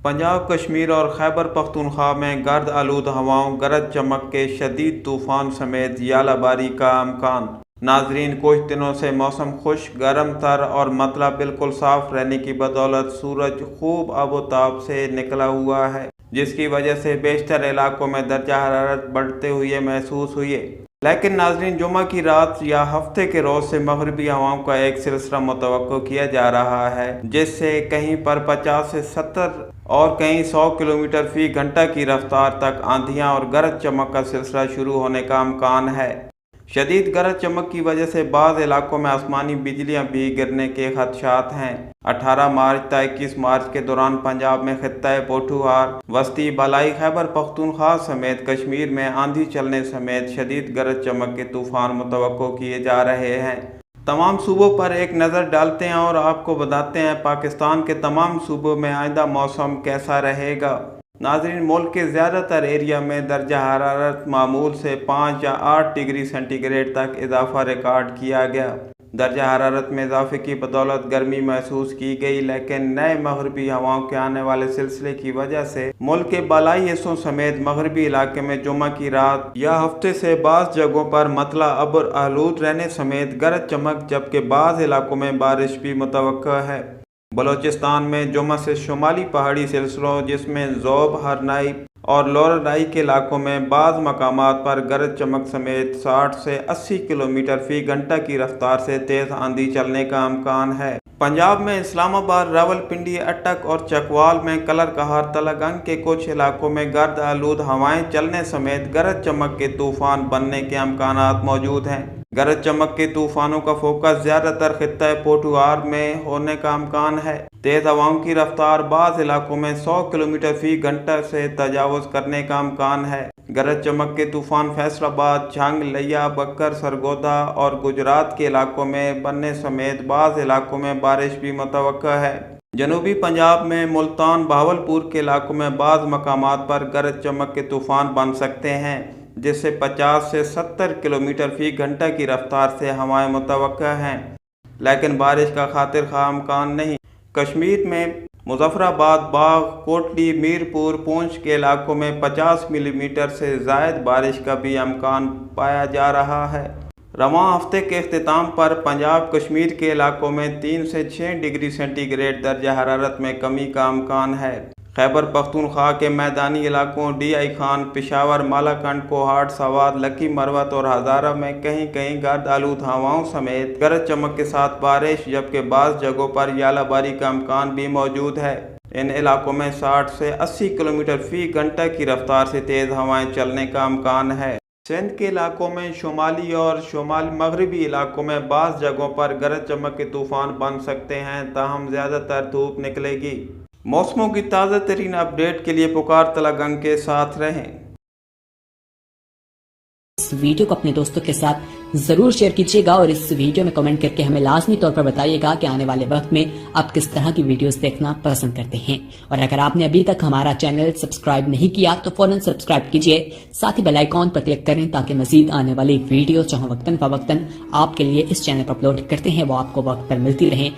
पंजाब, कश्मीर और खैबर पख्तूनख्वा में गर्द आलूद हवाओं, गरज चमक के शदीद तूफान समेत यालाबारी का इम्कान। नाजरीन, कुछ दिनों से मौसम खुश्क, गर्म तर और मतला बिल्कुल साफ रहने की बदौलत सूरज खूब आबोताब से निकला हुआ है, जिसकी वजह से बेशतर इलाकों में दर्जा हरारत बढ़ते हुए महसूस हुई है। लेकिन नाजरीन, जुमा की रात या हफ्ते के रोज से मगरबी हवाओं का एक सिलसिला मुतवक्को किया जा रहा है, जिससे कहीं पर 50 से 70 और कहीं 100 किलोमीटर फी घंटा की रफ्तार तक आंधियां और गरज चमक का सिलसिला शुरू होने का इम्कान है। शदीद गरज चमक की वजह से बाज़ इलाकों में आसमानी बिजलियां भी गिरने के खदशात हैं। 18 मार्च ta 21 मार्च के दौरान पंजाब में खित्ता पोठुहार, वस्ती बलाई खैबर पख्तूनख्वा समेत कश्मीर में आंधी चलने समेत शदीद गरज चमक के तूफान मुतवक्को किए जा रहे हैं। तमाम सूबों पर एक नज़र डालते हैं और आपको बताते हैं पाकिस्तान के तमाम सूबों में आइंदा मौसम कैसा रहेगा। नाज़रीन, मुल्क के ज़्यादातर एरिया में दर्जा हरारत मामूल से 5 या 8 डिग्री सेंटीग्रेड तक इजाफा रिकॉर्ड किया गया। दर्जा हरारत में इजाफे की बदौलत गर्मी महसूस की गई, लेकिन नए मगरबी हवाओं के आने वाले सिलसिले की वजह से मुल्क के बालाई हिस्सों समेत मगरबी इलाके में जुमा की रात या हफ्ते से बाज़ जगहों पर मतला अब्र आलूद रहने समेत गरज चमक, जबकि बाज़ इलाकों में बारिश भी मुतवक्का है। बलोचिस्तान में जुमा से शुमाली पहाड़ी सिलसिलों जिसमें ज़ोब, हरनाई और लोरनाई के इलाकों में बाज़ मकामात पर गरज चमक समेत 60 से 80 किलोमीटर फी घंटा की रफ्तार से तेज़ आंधी चलने का इम्कान है। पंजाब में इस्लामाबाद, रावलपिंडी, अटक और चकवाल में कलर कहार तलगंग के कुछ इलाकों में गर्द आलूद हवाएं चलने समेत गरज चमक के तूफान बनने के इम्कानात मौजूद हैं। गरज चमक के तूफानों का फोकस ज्यादातर खित्ता पोठुहार में होने का इम्कान है। तेज हवाओं की रफ्तार बाज़ इलाकों में 100 किलोमीटर फी घंटा से तजावुज़ करने का इम्कान है। गरज चमक के तूफान फैसलाबाद, झंग, लिया, बक्कर, सरगोदा और गुजरात के इलाकों में बनने समेत बाज़ इलाकों में बारिश भी मुतवक्का है। जनूबी पंजाब में मुल्तान, बहावलपुर के इलाकों में बाज़ मकामात पर गरज चमक के तूफान बन सकते हैं, जिससे 50 से 70 किलोमीटर फी घंटा की रफ्तार से हवाएं मुतवक्का हैं, लेकिन बारिश का खातिर खा इम्कान नहीं। कश्मीर में मुजफ्फराबाद, बाग, कोटली, मीरपुर, पूंछ के इलाकों में 50 मिलीमीटर से ज़ायद बारिश का भी इम्कान पाया जा रहा है। रवां हफ्ते के अख्तिताम पर पंजाब, कश्मीर के इलाकों में 3 से 6 डिग्री सेंटीग्रेड दर्जा हरारत में कमी का इम्कान है। खैबर पख्तूनख्वा के मैदानी इलाकों DI खान, पेशावर, मालाकंड, कोहाट, सवात, लकी मरवत और हज़ारा में कहीं कहीं गर्द आलूद हवाओं समेत गरज चमक के साथ बारिश, जबकि बाज़ जगहों पर यालाबारी का इम्कान भी मौजूद है। इन इलाकों में 60 से 80 किलोमीटर फी घंटा की रफ्तार से तेज़ हवाएं चलने का इम्कान है। सिंध के इलाकों में शुमाली और शुमाल मगरबी इलाकों में बाज़ जगहों पर गरज चमक के तूफान बन सकते हैं, ताहम ज़्यादातर धूप निकलेगी। मौसमों की ताज़ा तरीन अपडेट के लिए पुकार तलगंग के साथ रहें। इस वीडियो को अपने दोस्तों के साथ जरूर शेयर कीजिएगा और इस वीडियो में कमेंट करके हमें लाजमी तौर पर बताइएगा कि आने वाले वक्त में आप किस तरह की वीडियोस देखना पसंद करते हैं। और अगर आपने अभी तक हमारा चैनल सब्सक्राइब नहीं किया तो फौरन सब्सक्राइब कीजिए, साथ ही बेल आइकॉन पर क्लिक करें ताकि मजीद आने वाली वीडियो जहां वक्तन फवक्तन आपके लिए इस चैनल पर अपलोड करते हैं वो आपको वक्त पर मिलती रहें